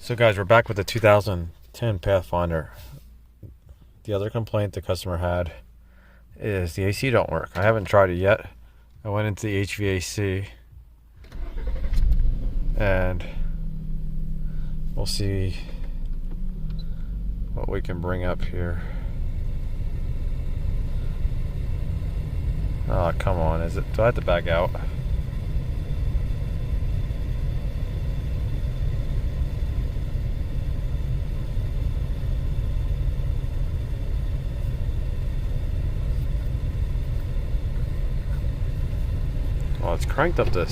So guys, we're back with the 2010 Pathfinder. The other complaint the customer had is the AC don't work. I haven't tried it yet. I went into the HVAC and we'll see what we can bring up here. Oh, come on. Do I have to back out? Well, it's cranked up to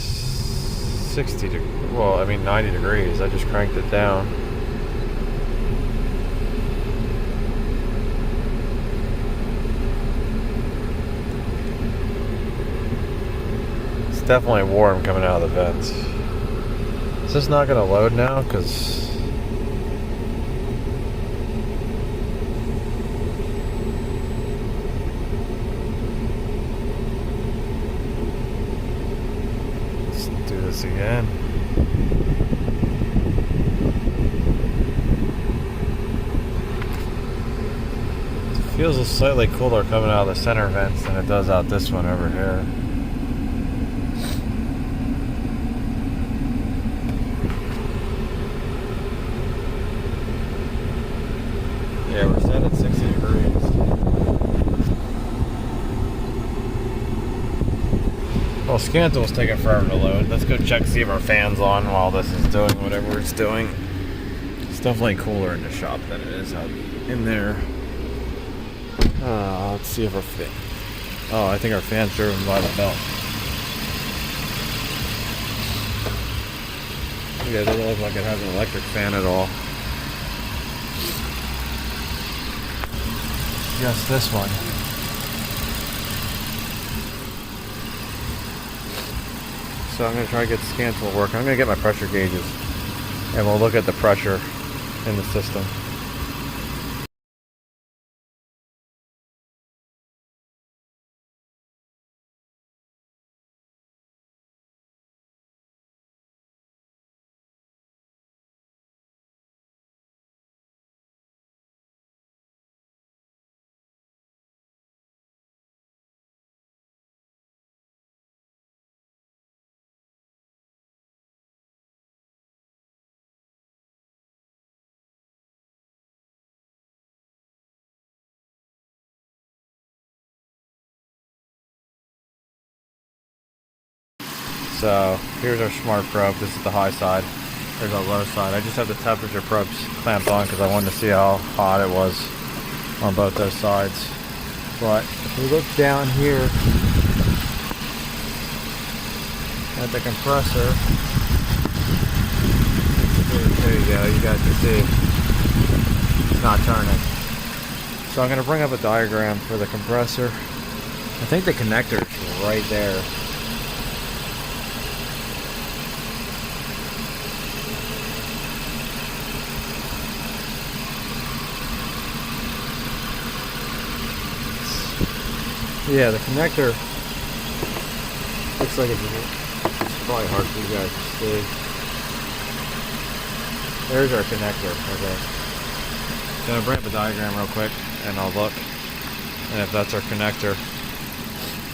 90 degrees. I just cranked it down. It's definitely warm coming out of the vents. Is this not going to load now? Because do this again. It feels slightly cooler coming out of the center vents than it does out this one over here. Yeah, we're set at 60 degrees. Well, Scantel's taking forever to load. Let's go check, see if our fan's on while this is doing whatever it's doing. It's definitely cooler in the shop than it is out in there. Let's see if our fan... Oh, I think our fan's driven by the belt. Yeah, it doesn't look like it has an electric fan at all. Just this one. So I'm going to try to get the Scantel working. I'm going to get my pressure gauges and we'll look at the pressure in the system. So here's our smart probe. This is the high side. There's our low side. I just have the temperature probes clamped on because I wanted to see how hot it was on both those sides. But if we look down here at the compressor, there you go. You guys can see it's not turning. So I'm going to bring up a diagram for the compressor. I think the connector is right there. Yeah, the connector looks like it's probably hard for you guys to see. There's our connector. Okay. So I'm going to bring up a diagram real quick and I'll look. And if that's our connector,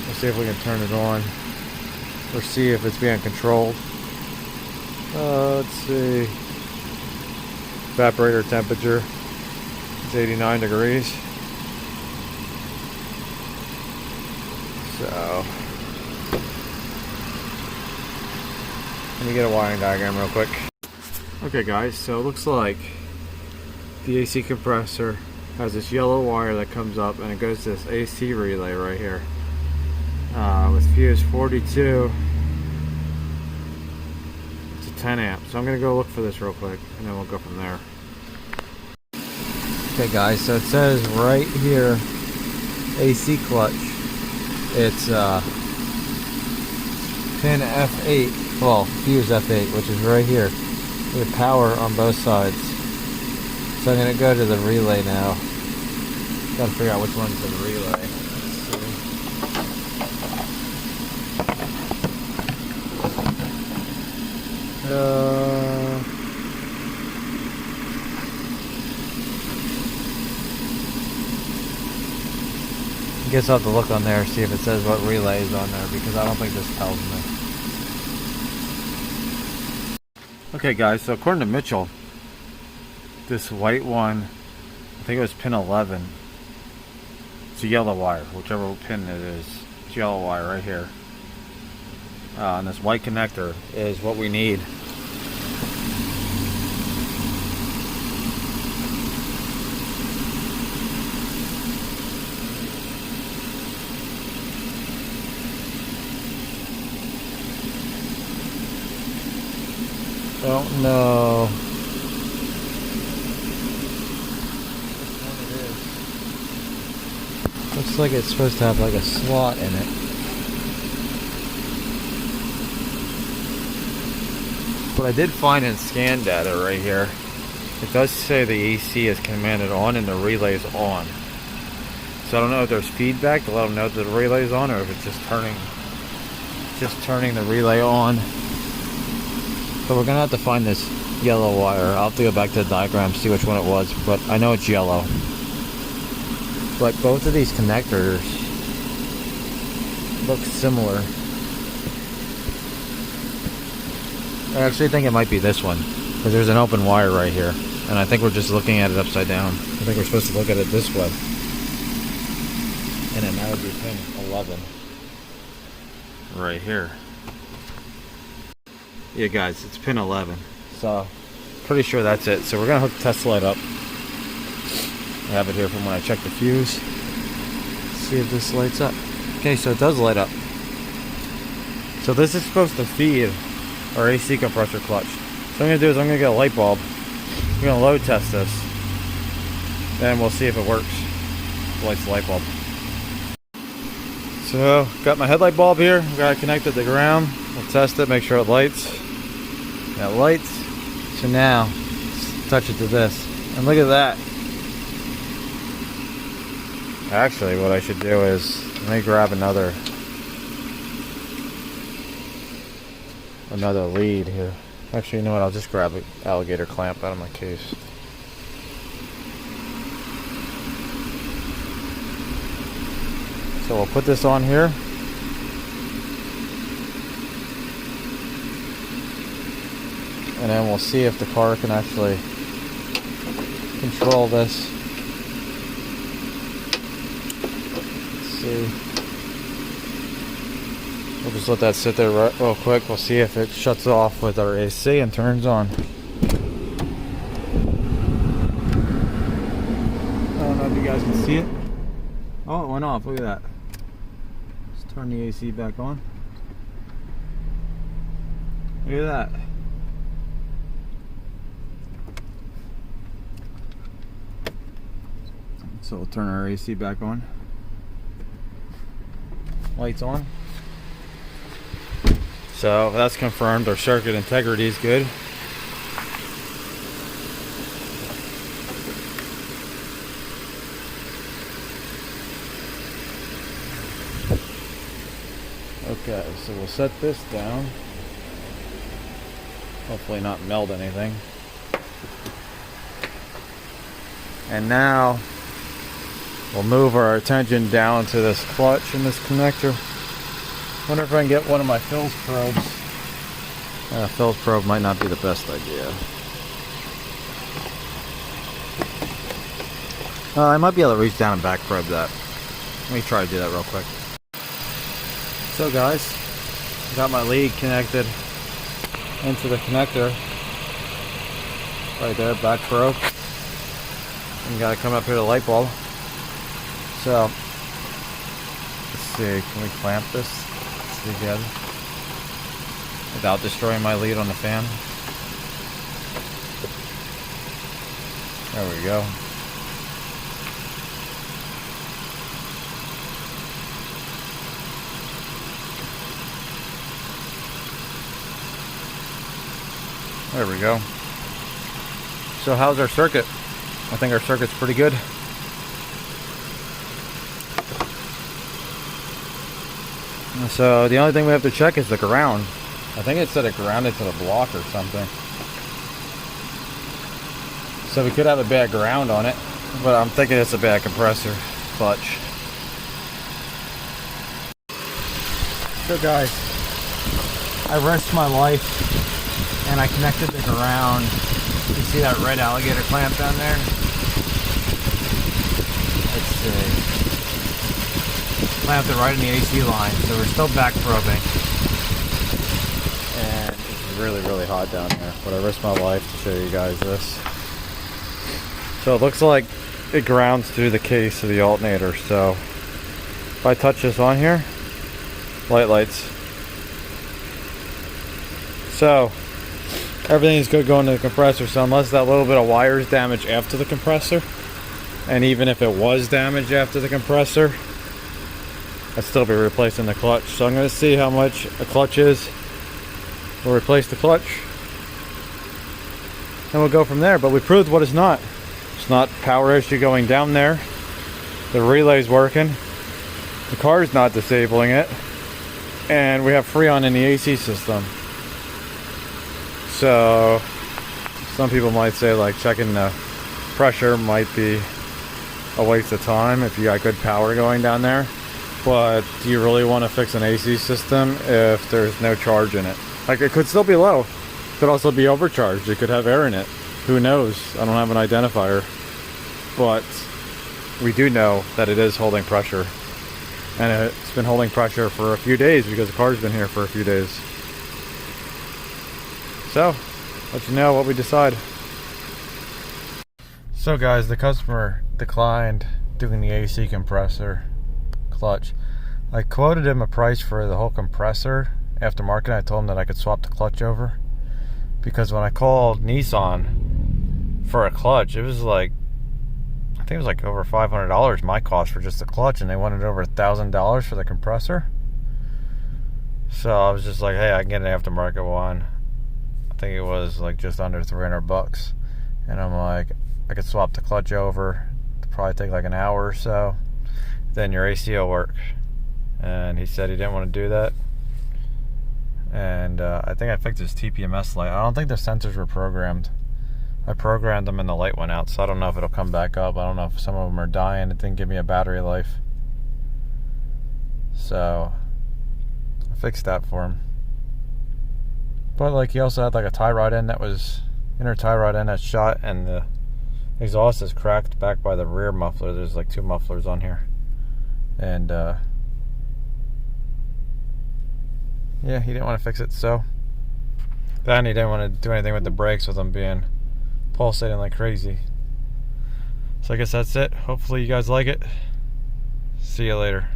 we'll see if we can turn it on or see if it's being controlled. Let's see. Evaporator temperature is 89 degrees. So, let me get a wiring diagram real quick. Okay guys, so it looks like the AC compressor has this yellow wire that comes up and it goes to this AC relay right here with fuse 42 to 10 amps. So I'm going to go look for this real quick and then we'll go from there. Okay guys, so it says right here AC clutch. It's pin F8, well, fuse F8, which is right here. We have power on both sides. So I'm going to go to the relay now. Got to figure out which one's the relay. guess I'll have to look on there, see if it says what relay is on there, because I don't think this tells me. Okay guys, so according to Mitchell, this white one, I think it was pin 11. It's a yellow wire, whichever pin it is. It's yellow wire right here. And this white connector is what we need. Don't know. Looks like it's supposed to have like a slot in it. But I did find in scan data right here, it does say the AC is commanded on and the relay is on. So I don't know if there's feedback to let them know that the relay is on, or if it's just turning the relay on. But we're gonna have to find this yellow wire. I'll have to go back to the diagram, see which one it was, but I know it's yellow. But both of these connectors look similar. I actually think it might be this one, because there's an open wire right here, and I think we're just looking at it upside down. I think we're supposed to look at it this way, and then that would be pin 11 right here. Yeah guys, it's pin 11, so pretty sure that's it. So we're gonna hook the test light up. I have it here from when I checked the fuse. Let's see if this lights up. Okay, so it does light up. So this is supposed to feed our AC compressor clutch. So what I'm gonna do is I'm gonna get a light bulb. We're gonna load test this, and we'll see if it works. Lights the light bulb. So got my headlight bulb here. Got it connected to ground. We'll test it, make sure it lights. That lights. So now let's touch it to this, and look at that. Actually, what I should do is let me grab another lead here. Actually, you know what? I'll just grab an alligator clamp out of my case. So we'll put this on here. And then we'll see if the car can actually control this. Let's see. We'll just let that sit there real quick. We'll see if it shuts off with our AC and turns on. I don't know if you guys can see it. Oh, it went off. Look at that. Let's turn the AC back on. Look at that. So we'll turn our AC back on. Lights on. So that's confirmed. Our circuit integrity is good. Okay, so we'll set this down. Hopefully not melt anything. And now we'll move our attention down to this clutch and this connector. Wonder if I can get one of my Phil's probes. Phil's probe might not be the best idea. I might be able to reach down and back probe that. Let me try to do that real quick. So guys, got my lead connected into the connector. Right there, back probe. And gotta come up here to the light bulb. So, let's see, can we clamp this together without destroying my lead on the fan? There we go. There we go. So how's our circuit? I think our circuit's pretty good. So the only thing we have to check is the ground. I think it said it grounded to the block or something. So we could have a bad ground on it, but I'm thinking it's a bad compressor clutch. So guys, I risked my life and I connected the ground. You see that red alligator clamp down there? Let's see. Clamped it right in the AC line, so we're still back probing. And it's really, really hot down there, but I risked my life to show you guys this. So it looks like it grounds through the case of the alternator, so if I touch this on here, lights. So everything is good going to the compressor, so unless that little bit of wire is damaged after the compressor, and even if it was damaged after the compressor, I'd still be replacing the clutch. So I'm going to see how much a clutch is. We'll replace the clutch and we'll go from there. But we proved what it's not. It's not power issue going down there. The relay's working. The car's not disabling it. And we have Freon in the AC system. So some people might say like checking the pressure might be a waste of time if you got good power going down there. But do you really want to fix an AC system if there's no charge in it? Like, it could still be low. It could also be overcharged. It could have air in it. Who knows? I don't have an identifier. But we do know that it is holding pressure. And it's been holding pressure for a few days because the car's been here for a few days. So, let you know what we decide. So guys, the customer declined doing the AC compressor clutch. I quoted him a price for the whole compressor aftermarket. I told him that I could swap the clutch over, because when I called Nissan for a clutch, it was like, I think it was like over $500 my cost for just the clutch, and they wanted over $1,000 for the compressor. So I was just like, hey, I can get an aftermarket one. I think it was like just under $300, and I'm like, I could swap the clutch over. It'd probably take like an hour or so, then your AC will work. And he said he didn't want to do that. And I think I fixed his TPMS light. I don't think the sensors were programmed. I programmed them and the light went out, so I don't know if it'll come back up. I don't know if some of them are dying. It didn't give me a battery life. So I fixed that for him. But like, he also had like a tie rod end that was, inner tie rod end that's shot, and the exhaust is cracked back by the rear muffler. There's like 2 mufflers on here. And yeah, he didn't want to fix it, so then he didn't want to do anything with the brakes with them being pulsating like crazy. So I guess that's it. Hopefully you guys like it. See you later.